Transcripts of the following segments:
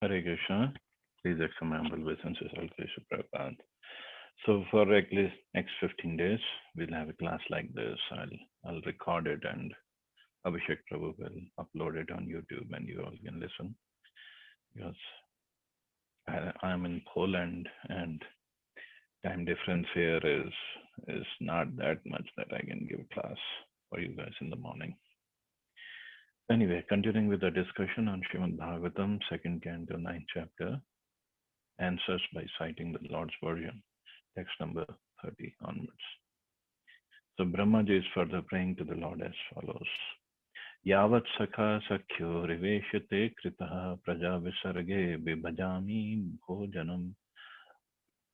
Hare Krishna. Please accept my humble obeisances, Al Krishna Prabhupada. So for at least next 15 days, we'll have a class like this. I'll record it and Abhishek Prabhu will upload it on YouTube and you all can listen because I'm in Poland and time difference here is not that much that I can give class for you guys in the morning. Anyway, continuing with the discussion on Srimad Bhagavatam, second canto, ninth chapter, answers by citing the Lord's version, text number 30 onwards. So Brahmaji is further praying to the Lord as follows. Yavat sakha sakhyo riveshate kritaha praja visarge vibhajami bhojanam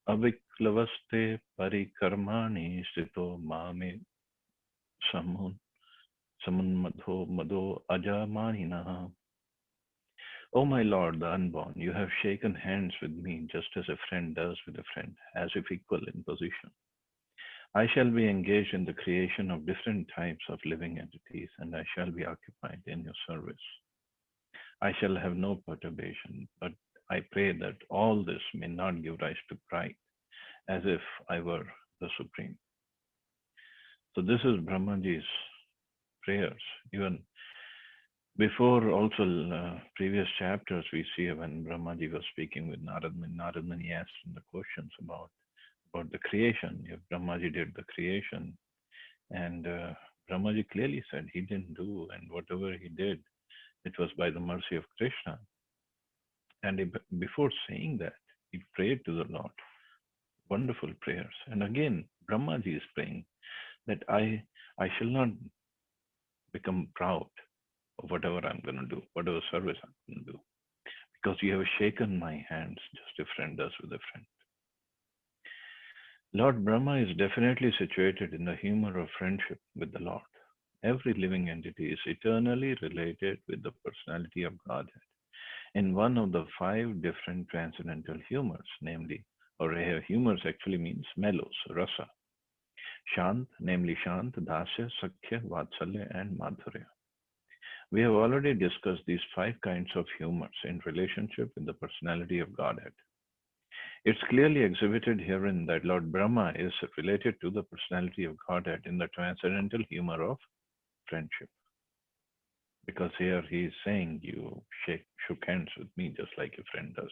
aviklavaste parikarmani sthito mame samun madho ajamaninaha. O my Lord, the unborn, you have shaken hands with me just as a friend does with a friend, as if equal in position. I shall be engaged in the creation of different types of living entities, and I shall be occupied in your service. I shall have no perturbation, but I pray that all this may not give rise to pride, as if I were the Supreme. So this is Brahmaji's prayers. Even before also previous chapters, we see when Brahmaji was speaking with Narad Muni asked him the questions about the creation. If Brahmaji did the creation, and Brahmaji clearly said he didn't do, and whatever he did, it was by the mercy of Krishna. And before saying that, he prayed to the Lord. Wonderful prayers. And again, Brahmaji is praying that I shall not become proud of whatever I'm going to do, whatever service I'm going to do, because you have shaken my hands just a friend does with a friend. Lord Brahma is definitely situated in the humor of friendship with the Lord. Every living entity is eternally related with the personality of Godhead in one of the 5 different transcendental humors, namely, or humors actually means mellows, rasa. Shant, namely Shant, Dasya, Sakhya, Vatsalya, and Madhurya. We have already discussed these 5 kinds of humors in relationship with the personality of Godhead. It's clearly exhibited herein that Lord Brahma is related to the personality of Godhead in the transcendental humor of friendship. Because here he is saying you shook hands with me just like a friend does.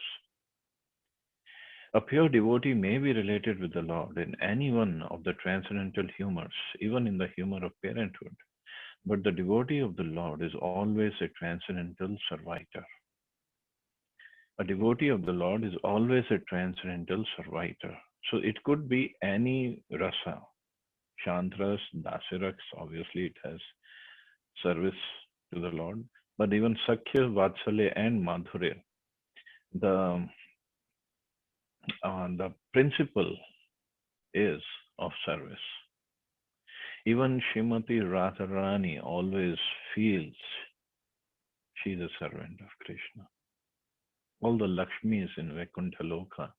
A pure devotee may be related with the Lord in any one of the transcendental humors, even in the humor of parenthood. But the devotee of the Lord is always a transcendental servitor. A devotee of the Lord is always a transcendental servitor. So it could be any rasa. Shantras, Dasiraks, obviously it has service to the Lord. But even Sakhya, Vatsalya, and Madhurya, the principle is of service. Even Srimati Radharani always feels she is a servant of Krishna. All the Lakshmis in Vaikuntha Loka,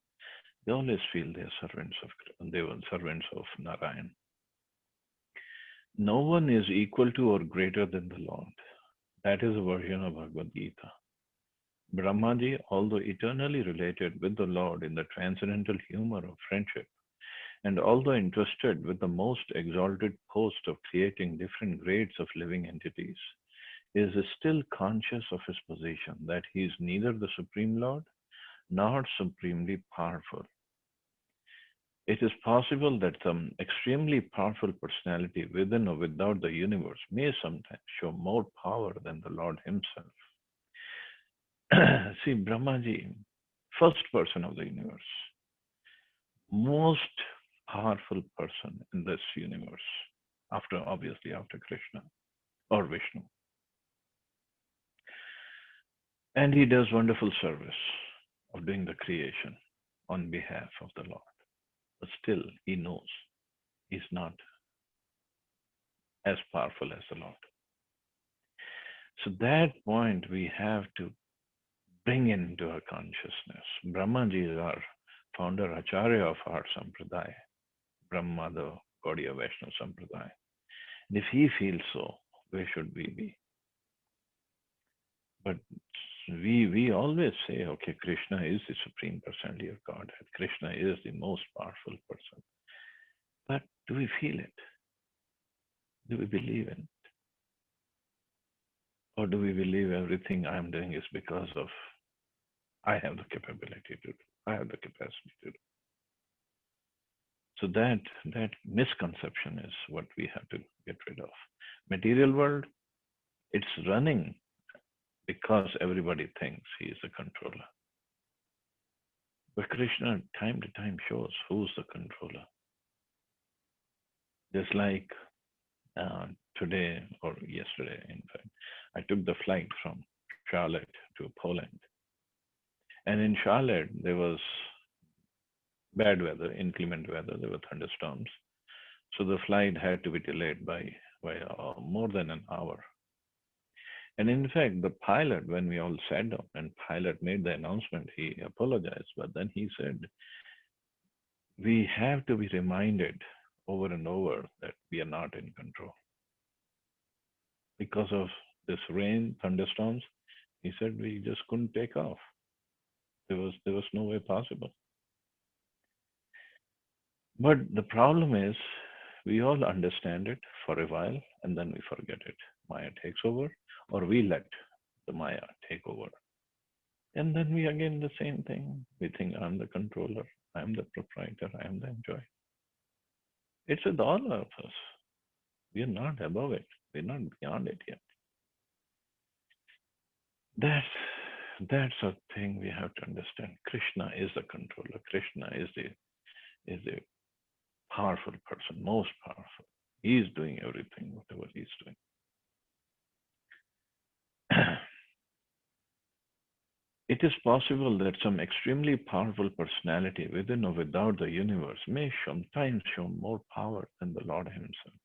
they always feel they were servants of Narayan. No one is equal to or greater than the Lord. That is a version of Bhagavad Gita. Brahmaji, although eternally related with the Lord in the transcendental humor of friendship, and although interested with the most exalted post of creating different grades of living entities, is still conscious of his position that he is neither the Supreme Lord nor supremely powerful. It is possible that some extremely powerful personality within or without the universe may sometimes show more power than the Lord himself. See, Brahmaji, first person of the universe, most powerful person in this universe, obviously after Krishna or Vishnu. And he does wonderful service of doing the creation on behalf of the Lord. But still, he knows he's not as powerful as the Lord. So that point we have to bring into our consciousness. Brahmaji is our founder Acharya of our Sampradaya, Brahma, the Gaudiya Vaishnava Sampradaya. And if he feels so, where should we be? But We always say, okay, Krishna is the supreme personality of Godhead. Krishna is the most powerful person. But do we feel it? Do we believe in it? Or do we believe everything I'm doing is because of I have the capability to do, I have the capacity to do? So that misconception is what we have to get rid of. Material world, it's running because everybody thinks he is the controller. But Krishna time to time shows who's the controller. Just like uh, today or yesterday, in fact, I took the flight from Charlotte to Poland. And in Charlotte, there was bad weather, inclement weather. There were thunderstorms. So the flight had to be delayed by more than an hour. And in fact, the pilot, when we all sat down and pilot made the announcement, he apologized. But then he said, we have to be reminded over and over that we are not in control. Because of this rain, thunderstorms, he said we just couldn't take off. There was no way possible. But the problem is we all understand it for a while and then we forget it. Maya takes over, or we let the Maya take over. And then we again the same thing. We think I'm the controller, I'm the proprietor, I'm the enjoyer. It's with all of us. We are not above it. We're not beyond it yet. That's that's a thing we have to understand. Krishna is the controller. Krishna is the powerful person, most powerful. He's doing everything, whatever he's doing. It is possible that some extremely powerful personality within or without the universe may sometimes show more power than the Lord Himself.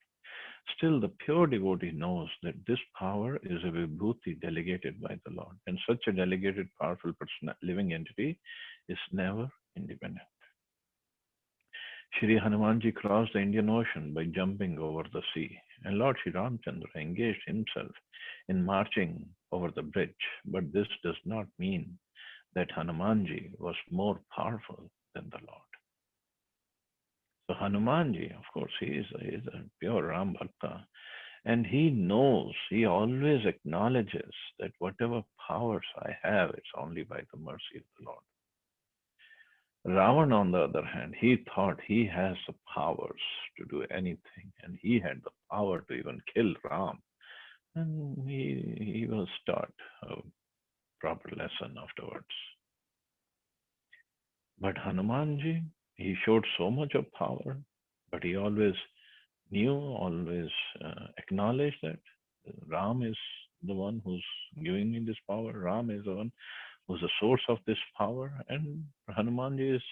Still, the pure devotee knows that this power is a vibhuti delegated by the Lord, and such a delegated, powerful living entity is never independent. Shri Hanumanji crossed the Indian Ocean by jumping over the sea, and Lord Shri Ramchandra engaged himself in marching over the bridge. But this does not mean that Hanumanji was more powerful than the Lord. So Hanumanji, of course, he is a pure Ram Bhakta, and he knows, he always acknowledges that whatever powers I have, it's only by the mercy of the Lord. Ravan, on the other hand, he thought he has the powers to do anything, and he had the power to even kill Ram. And he was taught a proper lesson afterwards. But Hanumanji, he showed so much of power, but he always knew, always acknowledged that Ram is the one who's giving me this power. Ram is the one who's the source of this power, and Hanumanji is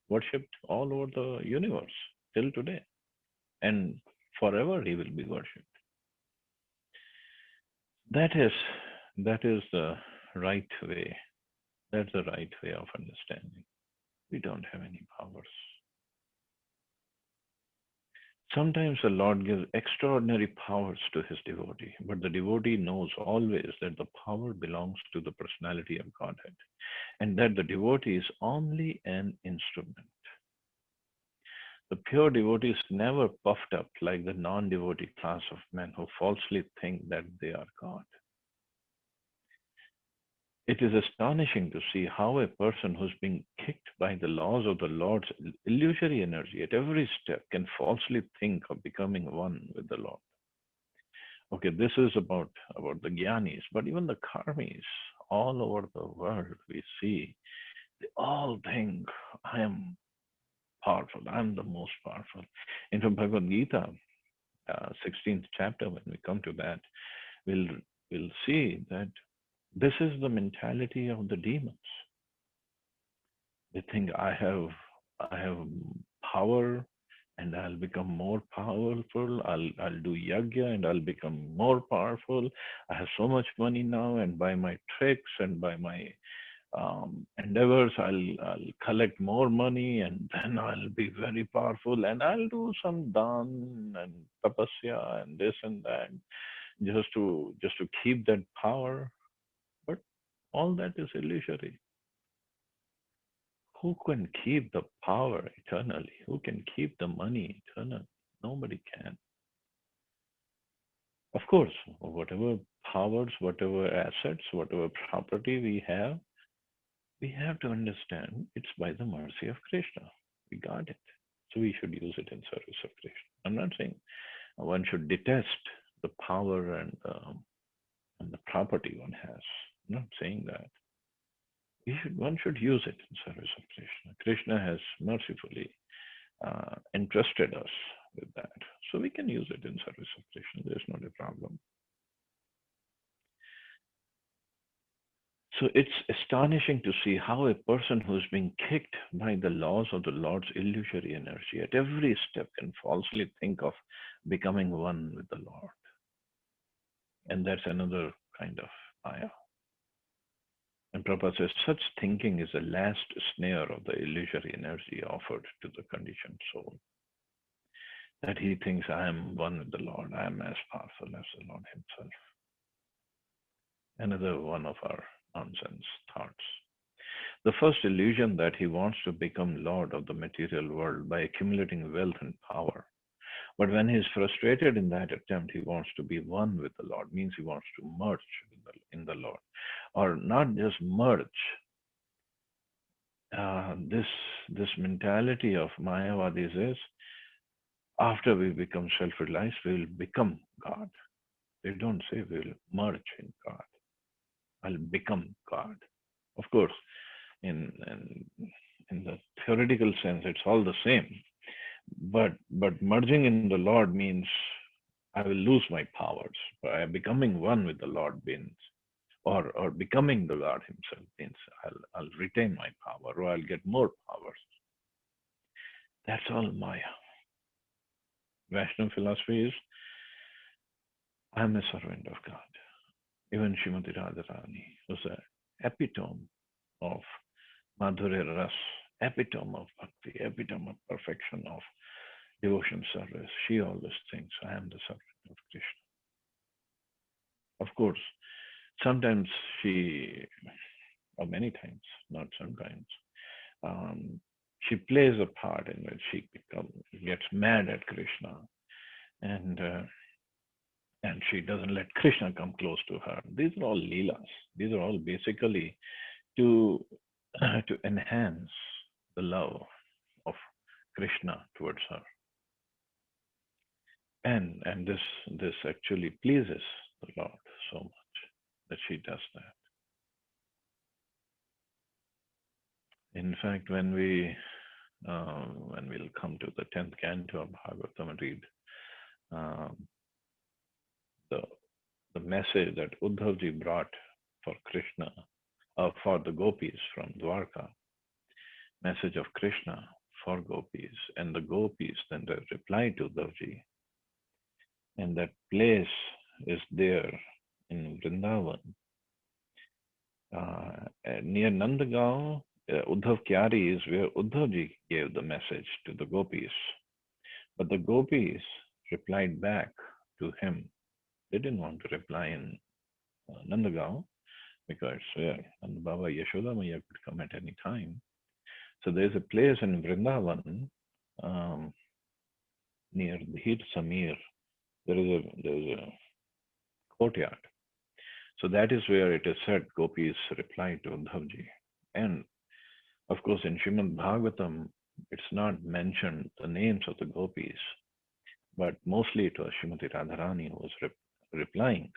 worshipped all over the universe till today, and forever he will be worshipped. That is that is the right way. That's the right way of understanding. We don't have any powers. Sometimes the Lord gives extraordinary powers to his devotee, but the devotee knows always that the power belongs to the personality of Godhead, and that the devotee is only an instrument. The pure devotee is never puffed up like the non devotee class of men who falsely think that they are God. It is astonishing to see how a person who's being kicked by the laws of the Lord's illusory energy at every step can falsely think of becoming one with the Lord. Okay, this is about the Gyanis, but even the Karmis all over the world we see, they all think I am powerful, I am the most powerful. In the Bhagavad Gita, 16th chapter, when we come to that, we'll, we'll see that this is the mentality of the demons. They think I have power and I'll become more powerful. I'll do yajna and I'll become more powerful. I have so much money now, and by my tricks and by my endeavors, I'll collect more money, and then I'll be very powerful, and I'll do some dan and tapasya and this and that just to keep that power. But All that is illusory. Who can keep the power eternally? Who can keep the money eternally? Nobody can. Of course, whatever powers, whatever assets, whatever property we have to understand it's by the mercy of Krishna. We got it. So we should use it in service of Krishna. I'm not saying one should detest the power and the property one has. I'm not saying that. One should use it in service of Krishna. Krishna has mercifully entrusted us with that. So we can use it in service of Krishna. There's not a problem. So it's astonishing to see how a person who's being kicked by the laws of the Lord's illusory energy at every step can falsely think of becoming one with the Lord. And that's another kind of maya. And Prabhupada says such thinking is the last snare of the illusory energy offered to the conditioned soul. That he thinks, I am one with the Lord, I am as powerful as the Lord himself. Another one of our nonsense thoughts. The first illusion that he wants to become Lord of the material world by accumulating wealth and power. But when he is frustrated in that attempt, he wants to be one with the Lord, means he wants to merge in the Lord. Or not just merge. This mentality of Mayavadis is after we become self-realized, we will become God. They don't say we will merge in God. I'll become God. Of course, in the theoretical sense, it's all the same. But merging in the Lord means I will lose my powers. By becoming one with the Lord means, or becoming the Lord Himself means I'll retain my power, or I'll get more powers. That's all Maya. Vaishnava philosophy is I'm a servant of God. Even Srimati Radharani was an epitome of Madhurya Ras, epitome of bhakti, epitome of perfection of devotion service. She always thinks I am the servant of Krishna. Of course, sometimes she, or many times, not sometimes, she plays a part in which she gets mad at Krishna, and she doesn't let Krishna come close to her. These are all leelas. These are all basically to enhance the love of Krishna towards her. And this actually pleases the Lord so much that she does that. In fact, when we'll come to the 10th canto of Bhagavatam and read the message that Uddhavji brought for Krishna, for the Gopis from Dwarka, message of Krishna for Gopis, and the Gopis then reply to Uddhavji. And that place is there in Vrindavan. Near Nandagaon, Uddhav Kyari is where Uddhavji gave the message to the Gopis. But the Gopis replied back to him. They didn't want to reply in Nandagaon because where Nanda Baba Yashoda Maya could come at any time. So there's a place in Vrindavan near Dhir Samir. There is a courtyard. So that is where it is said Gopis replied to Uddhavji. And of course, in Srimad Bhagavatam, it's not mentioned the names of the Gopis, but mostly it was Srimati Radharani who was replying.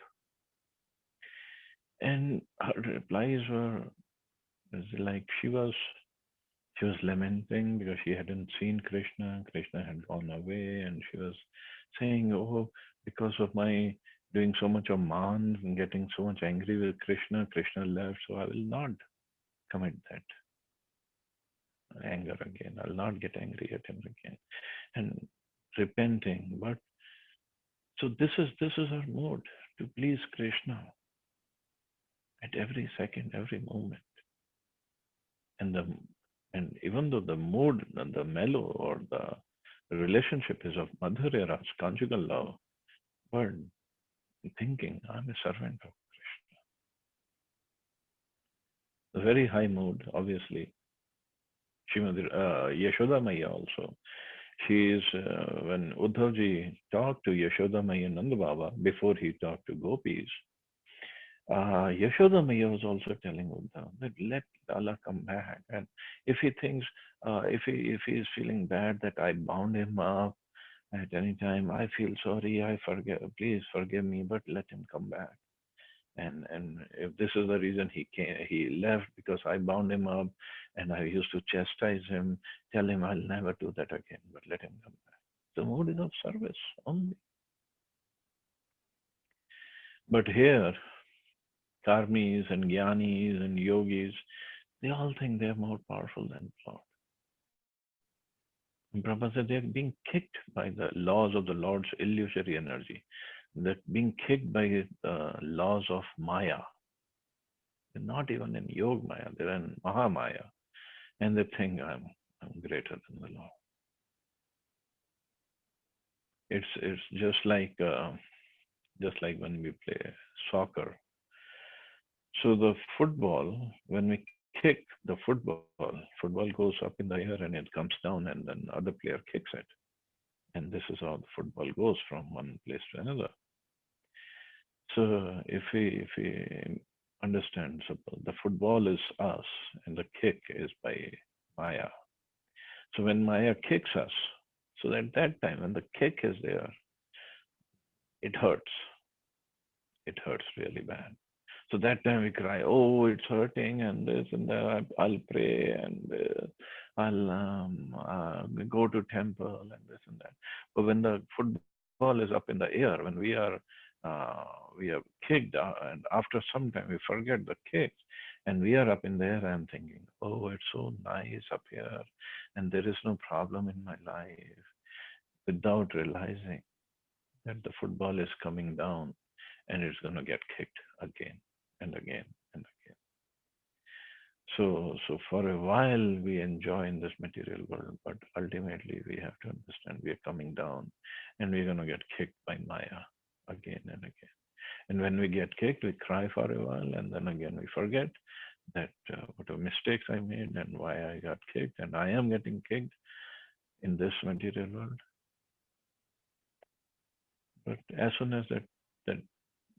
And her replies were like she was lamenting because she hadn't seen Krishna. Krishna had gone away, and she was saying, "Oh, because of my doing so much of man and getting so much angry with Krishna, Krishna left. So I will not commit that anger again. I'll not get angry at him again." And repenting. But so this is our mode to please Krishna at every second, every moment. And even though the mood and the mellow or the relationship is of Madhurya Ras, conjugal love, but thinking I'm a servant of Krishna. a very high mood, obviously. Shrimati Yashoda Maya also. She is, when Uddhavji talked to Yashoda Maya Nanda Baba before he talked to Gopis, Yashoda Maya was also telling Uddhav that let Allah come back. And if he thinks, if he is feeling bad that I bound him up at any time, I feel sorry, please forgive me, but let him come back. And if this is the reason he left because I bound him up and I used to chastise him, tell him I'll never do that again, but let him come back. The mood is of service only. But here, karmis and gyanis and yogis, they all think they're more powerful than Lord. And Brahma said they're being kicked by the laws of the Lord's illusory energy. They're being kicked by the laws of Maya. They're not even in Yog Maya, they're in Mahamaya. And they think I'm greater than the Lord. It's just like when we play soccer. So the football, when we kick the football goes up in the air and it comes down, and then other player kicks it. And this is how the football goes from one place to another. So if we understand, so the football is us, and the kick is by Maya. So when Maya kicks us, so at that time when the kick is there, it hurts. It hurts really bad. So that time we cry, oh, it's hurting, and this and that. I'll pray, and I'll go to temple, and this and that. But when the football is up in the air, when we are kicked, and after some time we forget the kick, and we are up in the air, I'm thinking, oh, it's so nice up here, and there is no problem in my life, without realizing that the football is coming down and it's going to get kicked again and again and again. So for a while we enjoy in this material world, but ultimately we have to understand we are coming down and we're going to get kicked by Maya again and again. And when we get kicked, we cry for a while, and then again we forget that what mistakes I made and why I got kicked, and I am getting kicked in this material world. But as soon as that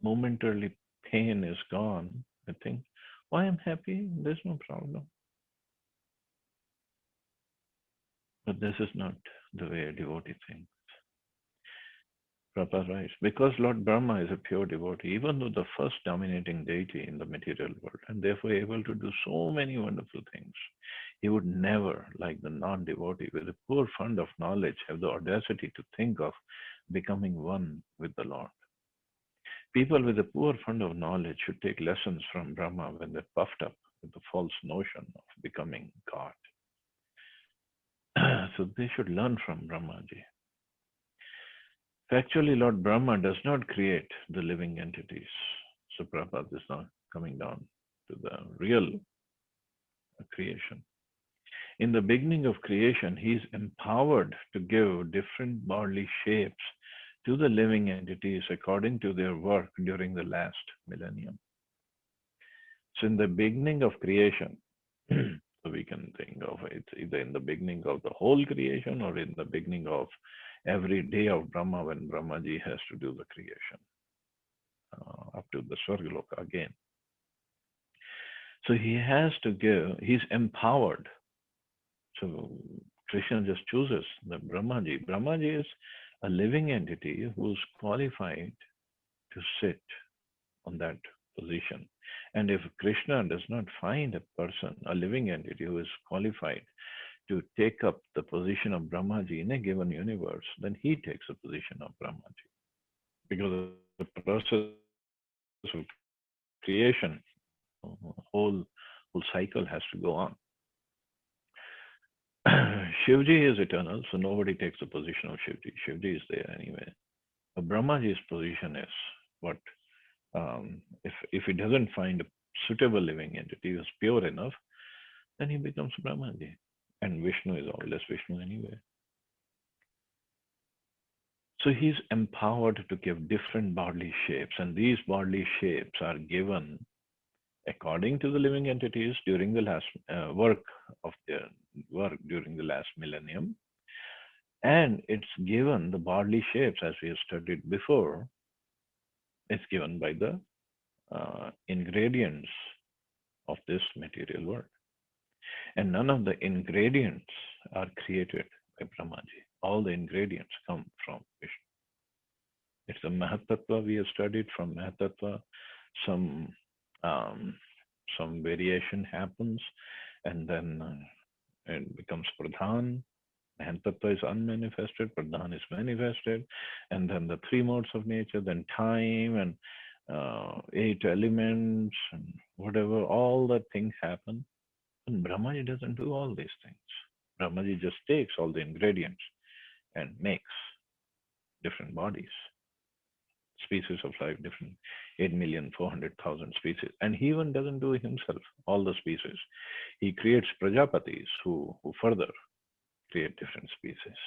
momentarily pain is gone, I think, why I'm happy, there's no problem. But this is not the way a devotee thinks. Prabhupada writes, because Lord Brahma is a pure devotee, even though the first dominating deity in the material world, and therefore able to do so many wonderful things, he would never, like the non-devotee with a poor fund of knowledge, have the audacity to think of becoming one with the Lord. People with a poor fund of knowledge should take lessons from Brahma when they're puffed up with the false notion of becoming God. So they should learn from Brahmaji. Factually, Lord Brahma does not create the living entities. So Prabhupada is now coming down to the real creation. In the beginning of creation, he is empowered to give different bodily shapes to the living entities according to their work during the last millennium. So in the beginning of creation, so we can think of it either in the beginning of the whole creation or in the beginning of every day of Brahma when Brahmaji has to do the creation up to the Swargaloka again. So he has to give, he's empowered. So Krishna just chooses the Brahmaji. Brahmaji is a living entity who's qualified to sit on that position. And if Krishna does not find a person, a living entity who is qualified to take up the position of Brahmaji in a given universe, then he takes the position of Brahmaji. Because the process of creation, whole cycle has to go on. Shivji is eternal, so nobody takes the position of Shivji. Shivji is there anyway. But Brahmaji's position is what if he doesn't find a suitable living entity who's pure enough, then he becomes Brahmaji. And Vishnu is always Vishnu anyway. So he's empowered to give different bodily shapes, and these bodily shapes are given according to the living entities during the last work of their work during the last millennium, and it's given the bodily shapes as we have studied before. It's given by the ingredients of this material world, and none of the ingredients are created by Brahmaji. All the ingredients come from Vishnu. It's the Mahatattva we have studied. From Mahatattva, some um, some variation happens, and then it becomes Pradhan. Mahatattva is unmanifested, Pradhan is manifested, and then the three modes of nature, then time and eight elements and whatever, all the things happen. And Brahmaji doesn't do all these things. Brahmaji just takes all the ingredients and makes different bodies, species of life, different 8,400,000 species. And he even doesn't do himself all the species. He creates Prajapatis who further create different species.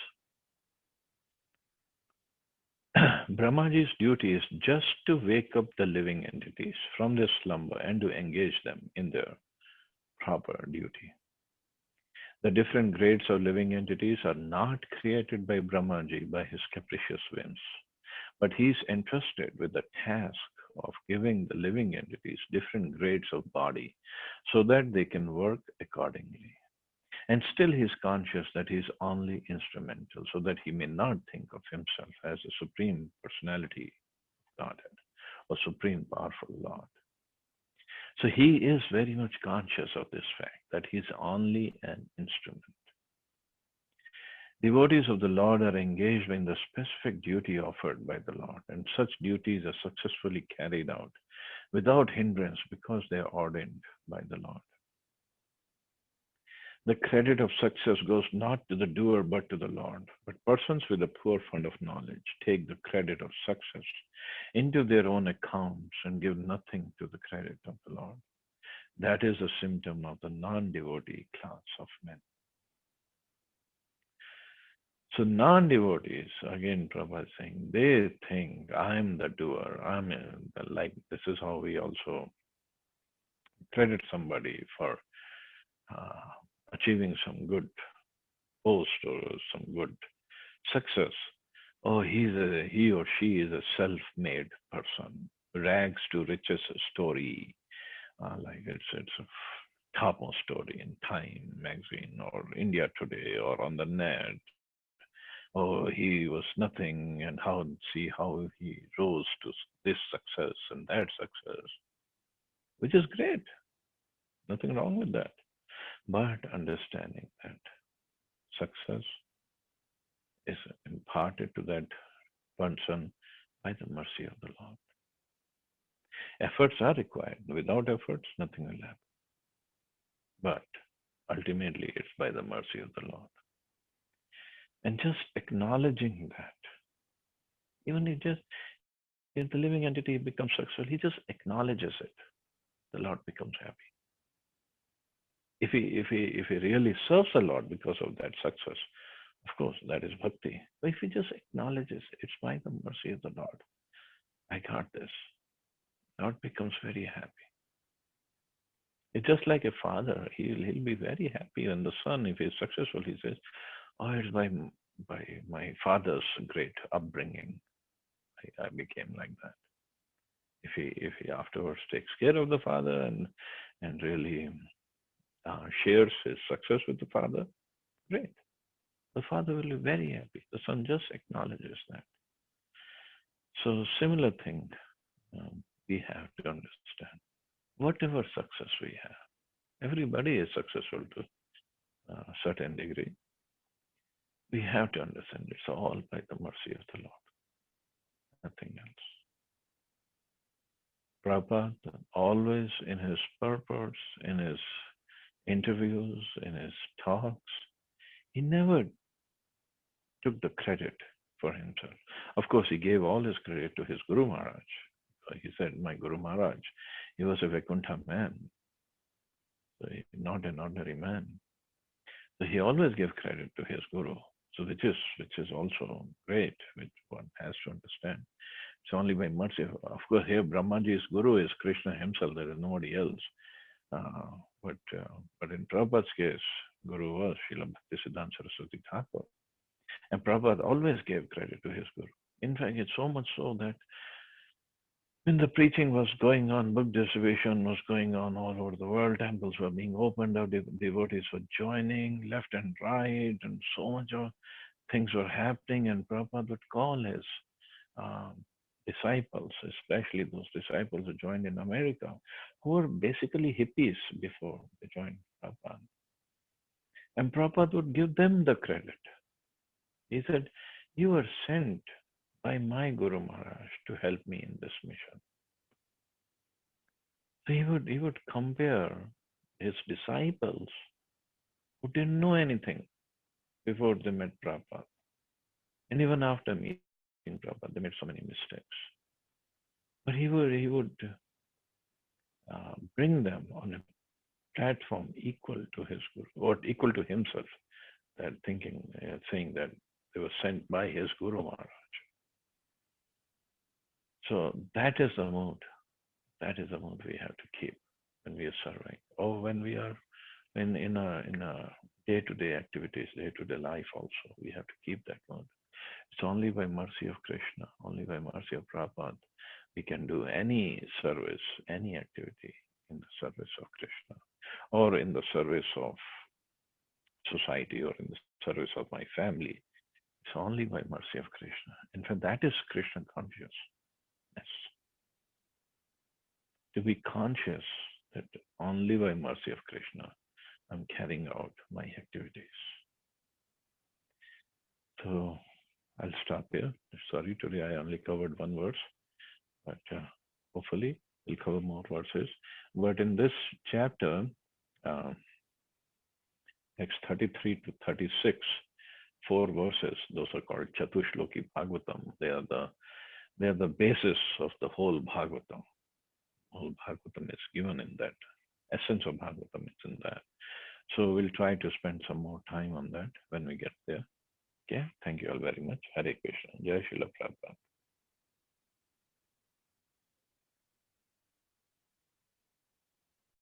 Brahmaji's duty is just to wake up the living entities from their slumber and to engage them in their proper duty. The different grades of living entities are not created by Brahmaji by his capricious whims, but he is entrusted with the task of giving the living entities different grades of body so that they can work accordingly. And still he is conscious that he is only instrumental, so that he may not think of himself as a supreme personality of Godhead or supreme powerful Lord. So he is very much conscious of this fact that he is only an instrument. Devotees of the Lord are engaged in the specific duty offered by the Lord, and such duties are successfully carried out without hindrance because they are ordained by the Lord. The credit of success goes not to the doer but to the Lord. But persons with a poor fund of knowledge take the credit of success into their own accounts and give nothing to the credit of the Lord. That is a symptom of the non-devotee class of men. So non-devotees, again Prabhupada is saying, they think I'm the doer. Like this is how we also credit somebody for achieving some good post or some good success. Oh, he or she is a self-made person. Rags to riches story, like it's a topmost story in Time magazine or India Today or on the net. Oh, he was nothing, and see how he rose to this success and that success, which is great. Nothing wrong with that. But understanding that success is imparted to that person by the mercy of the Lord. Efforts are required. Without efforts, nothing will happen. But ultimately, it's by the mercy of the Lord. And just acknowledging that, even if the living entity becomes successful, he just acknowledges it. The Lord becomes happy. If he really serves the Lord because of that success, of course, that is bhakti. But if he just acknowledges it's by the mercy of the Lord, I got this, Lord becomes very happy. It's just like a father. He'll be very happy when the son, if he's successful, he says, "Oh, it's by my father's great upbringing, I became like that." If he afterwards takes care of the father and really shares his success with the father, great. The father will be very happy. The son just acknowledges that. So similar thing we have to understand. Whatever success we have, everybody is successful to a certain degree. We have to understand it's all by the mercy of the Lord, nothing else. Prabhupada, always in his purports, in his interviews, in his talks, he never took the credit for himself. Of course, he gave all his credit to his Guru Maharaj. He said, my Guru Maharaj, he was a Vaikuntha man, so not an ordinary man. So he always gave credit to his Guru. So which is also great, which one has to understand. It's only by mercy. Of course, here Brahmaji's guru is Krishna himself. There is nobody else. Uh, but in Prabhupada's case, guru was Srila Bhaktisiddhanta Saraswati Thakur. And Prabhupada always gave credit to his guru. In fact, it's so much so that when the preaching was going on, book distribution was going on all over the world, temples were being opened up, devotees were joining left and right, and so much of things were happening. And Prabhupada would call his um, disciples, especially those disciples who joined in America, who were basically hippies before they joined Prabhupada. And Prabhupada would give them the credit. He said, "You were sent by my Guru Maharaj to help me in this mission." So he would compare his disciples who didn't know anything before they met Prabhupada. And even after meeting Prabhupada, they made so many mistakes. But he would bring them on a platform equal to his Guru, or equal to himself, that thinking, saying that they were sent by his Guru Maharaj. So that is the mood. That is the mood we have to keep when we are serving, or when we are in a day-to-day activities, day-to-day life. Also, we have to keep that mood. It's only by mercy of Krishna, only by mercy of Prabhupada, we can do any service, any activity in the service of Krishna, or in the service of society, or in the service of my family. It's only by mercy of Krishna. In fact, that is Krishna consciousness. To be conscious that only by mercy of Krishna I'm carrying out my activities. So I'll stop here. Sorry, today I only covered one verse, but hopefully we'll cover more verses. But in this chapter, uh, next 33 to 36, four verses, those are called Chatushloki Bhagavatam. They are the basis of the whole Bhagavatam. Whole Bhagavatam is given in that. Essence of Bhagavatam is in that. So we'll try to spend some more time on that when we get there. Okay, thank you all very much. Hare Krishna. Jai Srila Prabhupada.